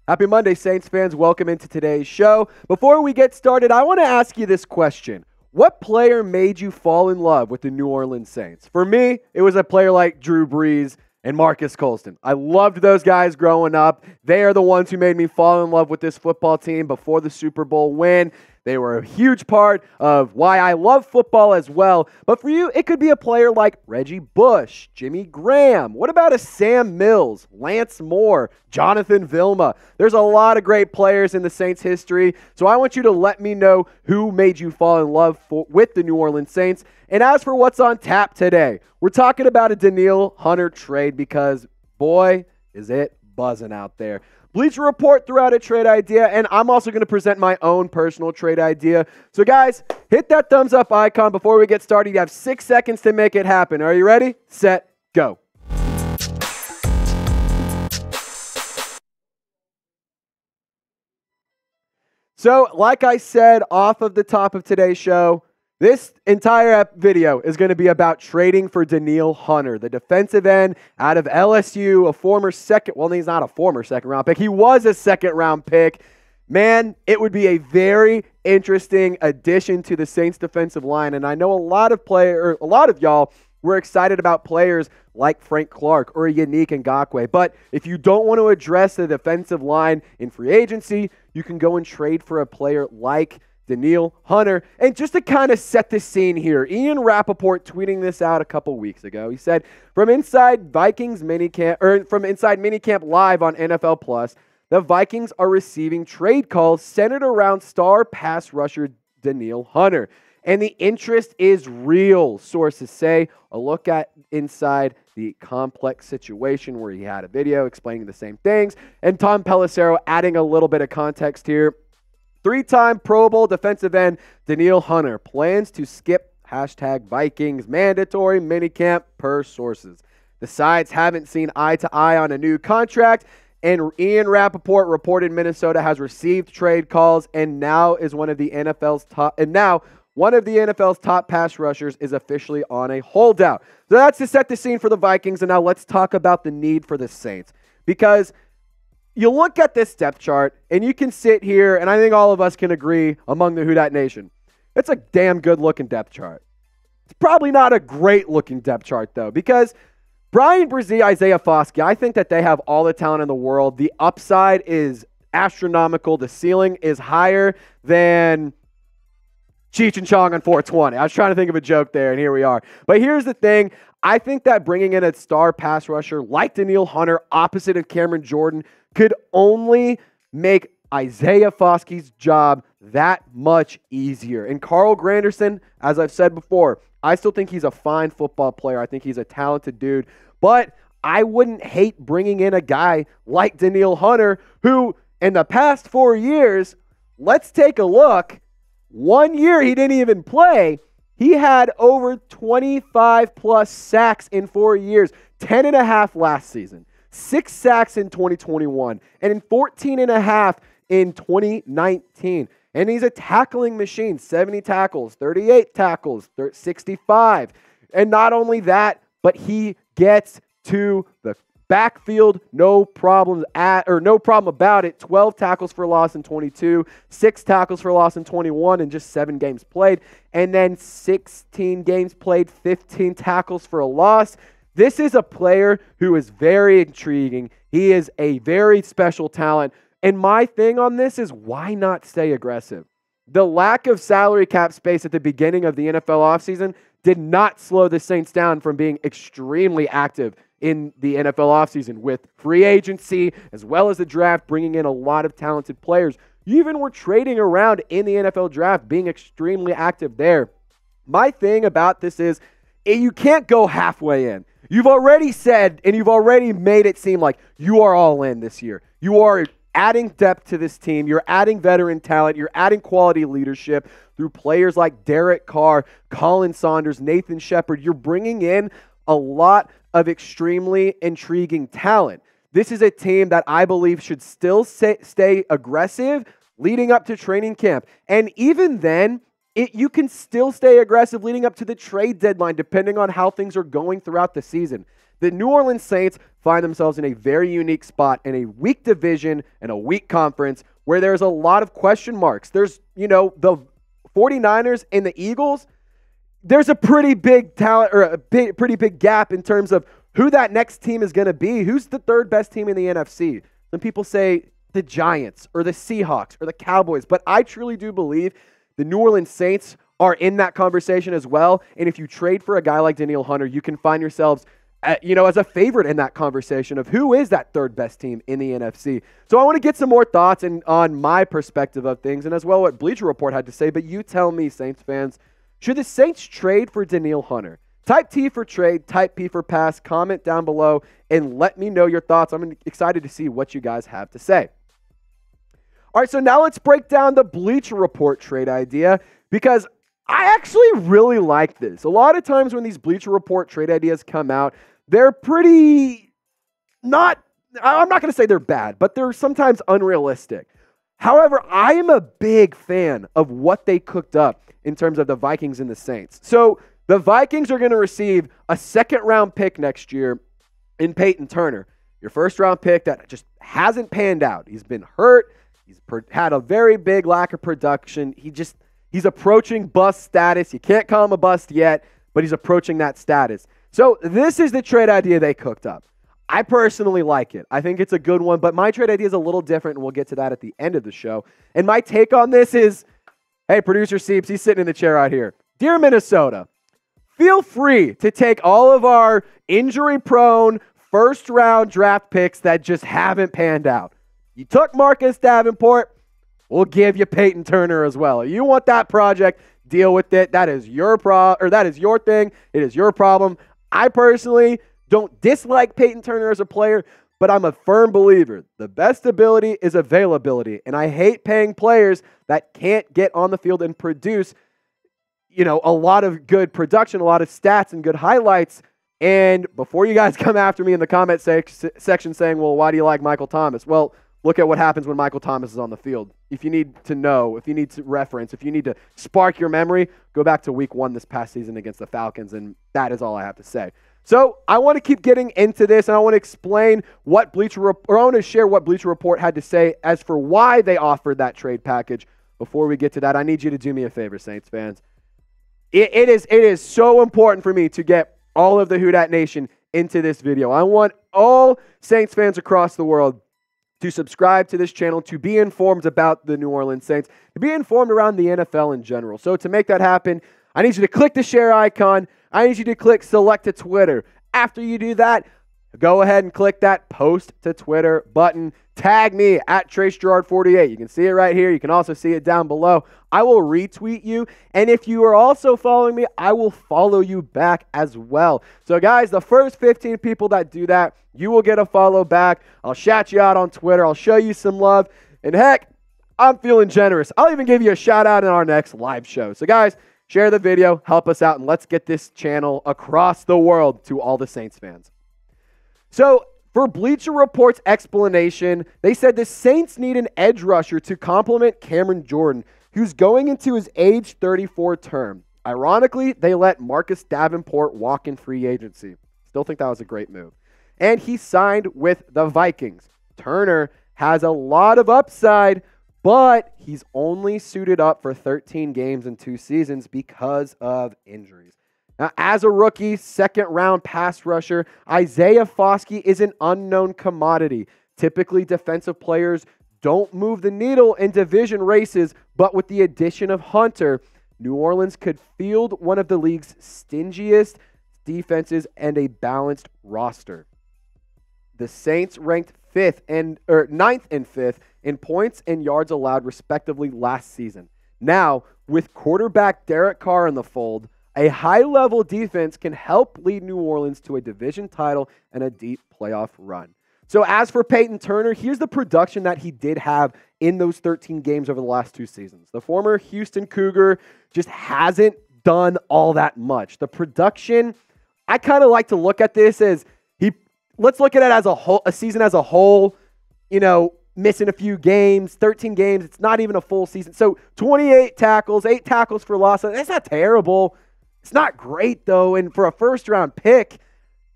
Happy Monday, Saints fans. Welcome into today's show. Before we get started, I want to ask you this question. What player made you fall in love with the New Orleans Saints? For me, it was a player like Drew Brees and Marcus Colston. I loved those guys growing up. They are the ones who made me fall in love with this football team before the Super Bowl win. They were a huge part of why I love football as well. But for you, it could be a player like Reggie Bush, Jimmy Graham. What about a Sam Mills, Lance Moore, Jonathan Vilma? There's a lot of great players in the Saints history. So I want you to let me know who made you fall in love with the New Orleans Saints. And as for what's on tap today, we're talking about a Danielle Hunter trade because, boy, is it buzzing out there. Bleacher Report threw out a trade idea, and I'm also going to present my own personal trade idea. So, guys, hit that thumbs up icon before we get started. You have 6 seconds to make it happen. Are you ready? Set, go. So, like I said off of the top of today's show, this entire video is going to be about trading for Danielle Hunter, the defensive end out of LSU, a former he's not a former second-round pick. He was a second-round pick. Man, it would be a very interesting addition to the Saints defensive line, and I know a lot of y'all were excited about players like Frank Clark or Yannick Ngakoue. But if you don't want to address the defensive line in free agency, you can go and trade for a player like Danielle Hunter. And just to kind of set the scene here, Ian Rappaport tweeting this out a couple weeks ago. He said, from inside Vikings minicamp, or from inside minicamp live on NFL Plus, the Vikings are receiving trade calls centered around star pass rusher Danielle Hunter. And the interest is real, sources say. A look at inside the complex situation where he had a video explaining the same things. And Tom Pelissero adding a little bit of context here. Three-time Pro Bowl defensive end Danielle Hunter plans to skip #Vikings mandatory minicamp per sources. The sides haven't seen eye to eye on a new contract, and Ian Rappaport reported Minnesota has received trade calls and now is one of the NFL's top pass rushers is officially on a holdout. So that's to set the scene for the Vikings, and now let's talk about the need for the Saints. Because you look at this depth chart, and you can sit here, and I think all of us can agree among the Who Dat Nation, it's a damn good-looking depth chart. It's probably not a great-looking depth chart, though, because Brian Brzee, Isaiah Foskey, I think that they have all the talent in the world. The upside is astronomical. The ceiling is higher than Cheech and Chong on 420. I was trying to think of a joke there, and here we are. But here's the thing. I think that bringing in a star pass rusher like Danielle Hunter opposite of Cameron Jordan could only make Isaiah Foskey's job that much easier. And Carl Granderson, as I've said before, I still think he's a fine football player. I think he's a talented dude. But I wouldn't hate bringing in a guy like Danielle Hunter who, in the past 4 years, let's take a look. 1 year he didn't even play. He had over 25-plus sacks in 4 years, 10.5 last season. 6 sacks in 2021, and in 14.5 in 2019. And he's a tackling machine, 70 tackles, 38 tackles, 65. And not only that, but he gets to the backfield, no problem about it. 12 tackles for loss in 22, 6 tackles for loss in 21, and just 7 games played. And then 16 games played, 15 tackles for a loss. This is a player who is very intriguing. He is a very special talent. And my thing on this is, why not stay aggressive? The lack of salary cap space at the beginning of the NFL offseason did not slow the Saints down from being extremely active in the NFL offseason with free agency as well as the draft, bringing in a lot of talented players. You even were trading around in the NFL draft, being extremely active there. My thing about this is, you can't go halfway in. You've already said, and you've already made it seem like you are all in this year. You are adding depth to this team. You're adding veteran talent. You're adding quality leadership through players like Derek Carr, Colin Saunders, Nathan Shepard. You're bringing in a lot of extremely intriguing talent. This is a team that I believe should still stay aggressive leading up to training camp. And even then, you can still stay aggressive leading up to the trade deadline, depending on how things are going throughout the season. The New Orleans Saints find themselves in a very unique spot in a weak division and a weak conference where there's a lot of question marks. There's, the 49ers and the Eagles, there's a pretty big talent or pretty big gap in terms of who that next team is going to be. Who's the third best team in the NFC? Some people say the Giants or the Seahawks or the Cowboys, but I truly do believe the New Orleans Saints are in that conversation as well. And if you trade for a guy like Danielle Hunter, you can find yourselves, as a favorite in that conversation of who is that third best team in the NFC. So I want to get some more thoughts on my perspective of things and as well what Bleacher Report had to say. But you tell me, Saints fans, should the Saints trade for Danielle Hunter? Type T for trade, type P for pass, comment down below, and let me know your thoughts. I'm excited to see what you guys have to say. All right, so now let's break down the Bleacher Report trade idea because I actually really like this. A lot of times when these Bleacher Report trade ideas come out, they're pretty I'm not going to say they're bad, but they're sometimes unrealistic. However, I am a big fan of what they cooked up in terms of the Vikings and the Saints. So the Vikings are going to receive a second-round pick next year in Payton Turner, your first-round pick that just hasn't panned out. He's been hurt. He's had a very big lack of production. He's approaching bust status. You can't call him a bust yet, but he's approaching that status. So this is the trade idea they cooked up. I personally like it. I think it's a good one, but my trade idea is a little different, and we'll get to that at the end of the show. And my take on this is, hey, producer Seeps, he's sitting in the chair out here. Dear Minnesota, feel free to take all of our injury-prone first-round draft picks that just haven't panned out. You took Marcus Davenport, we'll give you Peyton Turner as well. You want that project, deal with it. That is your that is your thing. It is your problem. I personally don't dislike Peyton Turner as a player, but I'm a firm believer. The best ability is availability, and I hate paying players that can't get on the field and produce, a lot of good production, a lot of stats and good highlights. And before you guys come after me in the comment section saying, well, why do you like Michael Thomas? Well, look at what happens when Michael Thomas is on the field. If you need to know, if you need to reference, if you need to spark your memory, go back to week 1 this past season against the Falcons, and that is all I have to say. So I want to keep getting into this, and I want to explain what I want to share what Bleacher Report had to say as for why they offered that trade package. Before we get to that, I need you to do me a favor, Saints fans. It is so important for me to get all of the Who Dat Nation into this video. I want all Saints fans across the world to subscribe to this channel, to be informed about the New Orleans Saints, to be informed around the NFL in general. So to make that happen, I need you to click the share icon. I need you to click select to Twitter. After you do that, go ahead and click that post to Twitter button. Tag me at TraceGerard48. You can see it right here. You can also see it down below. I will retweet you. And if you are also following me, I will follow you back as well. So guys, the first 15 people that do that, you will get a follow back. I'll shout you out on Twitter. I'll show you some love. And heck, I'm feeling generous. I'll even give you a shout out in our next live show. So guys, share the video, help us out, and let's get this channel across the world to all the Saints fans. So for Bleacher Report's explanation, they said the Saints need an edge rusher to complement Cameron Jordan, who's going into his age 34 term. Ironically, they let Marcus Davenport walk in free agency. Still think that was a great move. And he signed with the Vikings. Turner has a lot of upside, but he's only suited up for 13 games in 2 seasons because of injuries. Now, as a rookie, second-round pass rusher, Isaiah Foskey is an unknown commodity. Typically, defensive players don't move the needle in division races, but with the addition of Hunter, New Orleans could field one of the league's stingiest defenses and a balanced roster. The Saints ranked 9th and 5th in points and yards allowed, respectively, last season. Now, with quarterback Derek Carr in the fold, a high-level defense can help lead New Orleans to a division title and a deep playoff run. So as for Peyton Turner, here's the production that he did have in those 13 games over the last 2 seasons. The former Houston Cougar just hasn't done all that much. The production, I kind of like to look at this as let's look at it as a season as a whole, missing a few games, 13 games. It's not even a full season. So 28 tackles, 8 tackles for loss. That's not terrible. It's not great, though. And for a first-round pick,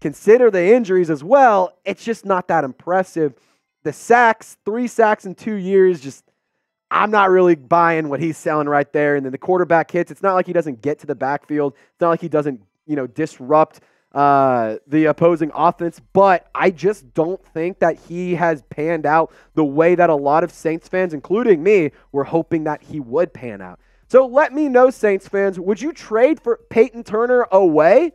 consider the injuries as well, it's just not that impressive. The sacks, 3 sacks in 2 years, just I'm not really buying what he's selling right there. And then the quarterback hits. It's not like he doesn't get to the backfield. It's not like he doesn't, disrupt the opposing offense. But I just don't think that he has panned out the way that a lot of Saints fans, including me, were hoping that he would pan out. So let me know, Saints fans, would you trade for Peyton Turner away?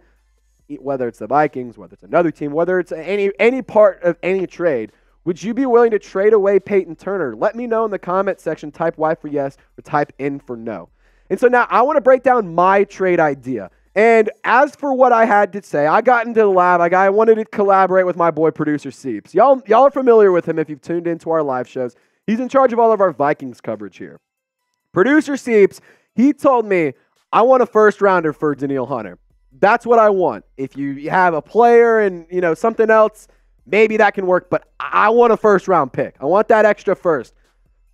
Whether it's the Vikings, whether it's another team, whether it's any part of any trade, would you be willing to trade away Peyton Turner? Let me know in the comment section. Type Y for yes or type N for no. And so now I want to break down my trade idea. And as for what I had to say, I got into the lab. I wanted to collaborate with my boy, producer Seeps. Y'all are familiar with him if you've tuned into our live shows. He's in charge of all of our Vikings coverage here. Producer Seeps, he told me, I want a first rounder for Danielle Hunter. That's what I want. If you have a player and, something else, maybe that can work, but I want a first-round pick. I want that extra first.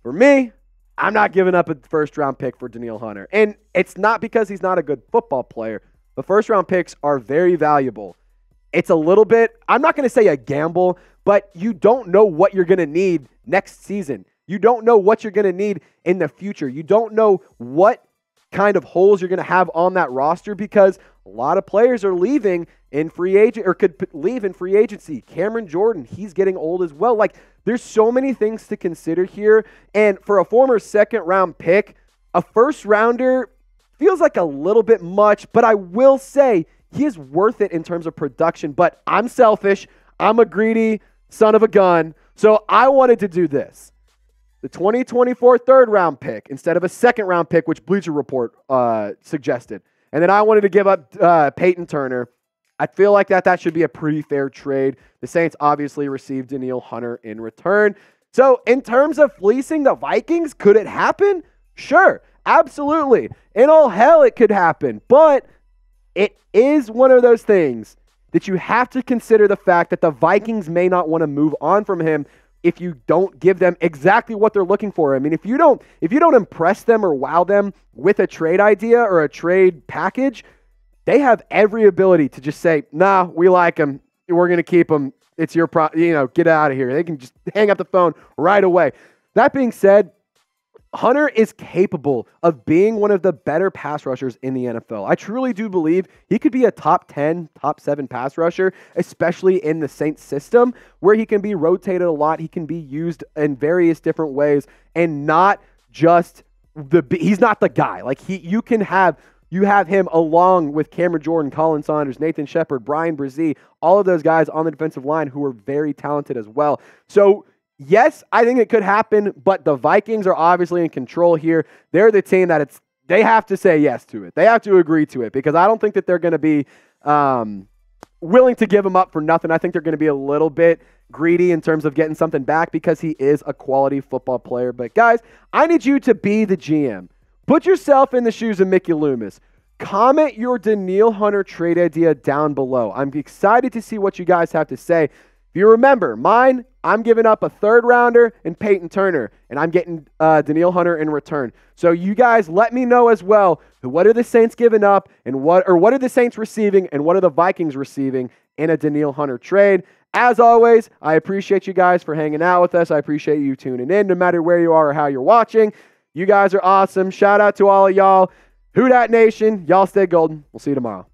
For me, I'm not giving up a first-round pick for Danielle Hunter. And it's not because he's not a good football player. The first-round picks are very valuable. It's a little bit, I'm not going to say a gamble, but you don't know what you're going to need next season. You don't know what you're going to need in the future. You don't know what kind of holes you're going to have on that roster because a lot of players are leaving in free agent or could leave in free agency. Cameron Jordan, he's getting old as well. Like, there's so many things to consider here. And for a former second-round pick, a first-rounder feels like a little bit much, but I will say he is worth it in terms of production. But I'm selfish. I'm a greedy son of a gun. So I wanted to do this. The 2024 third-round pick instead of a second-round pick, which Bleacher Report suggested. And then I wanted to give up Peyton Turner. I feel like that should be a pretty fair trade. The Saints obviously received Danielle Hunter in return. So in terms of fleecing the Vikings, could it happen? Sure, absolutely. In all hell, it could happen. But it is one of those things that you have to consider the fact that the Vikings may not want to move on from him if you don't give them exactly what they're looking for. I mean, if you don't impress them or wow them with a trade idea or a trade package, they have every ability to just say, nah, we like him. We're going to keep him. It's your get out of here. They can just hang up the phone right away. That being said, Hunter is capable of being one of the better pass rushers in the NFL. I truly do believe he could be a top 10, top 7 pass rusher, especially in the Saints system where he can be rotated a lot. He can be used in various different ways and not just he's not the guy. Like you have him along with Cameron Jordan, Colin Saunders, Nathan Shepard, Brian Brzee, all of those guys on the defensive line who are very talented as well. So yes, I think it could happen, but the Vikings are obviously in control here. They're the team that they have to say yes to it. They have to agree to it because I don't think that they're going to be willing to give him up for nothing. I think they're going to be a little bit greedy in terms of getting something back because he is a quality football player. But guys, I need you to be the GM. Put yourself in the shoes of Mickey Loomis. Comment your Danielle Hunter trade idea down below. I'm excited to see what you guys have to say. If you remember, mine, I'm giving up a third rounder and Peyton Turner, and I'm getting Danielle Hunter in return. So you guys let me know as well, what are the Saints giving up and what are the Saints receiving and what are the Vikings receiving in a Danielle Hunter trade. As always, I appreciate you guys for hanging out with us. I appreciate you tuning in no matter where you are or how you're watching. You guys are awesome. Shout out to all of y'all. Who Dat Nation, y'all stay golden. We'll see you tomorrow.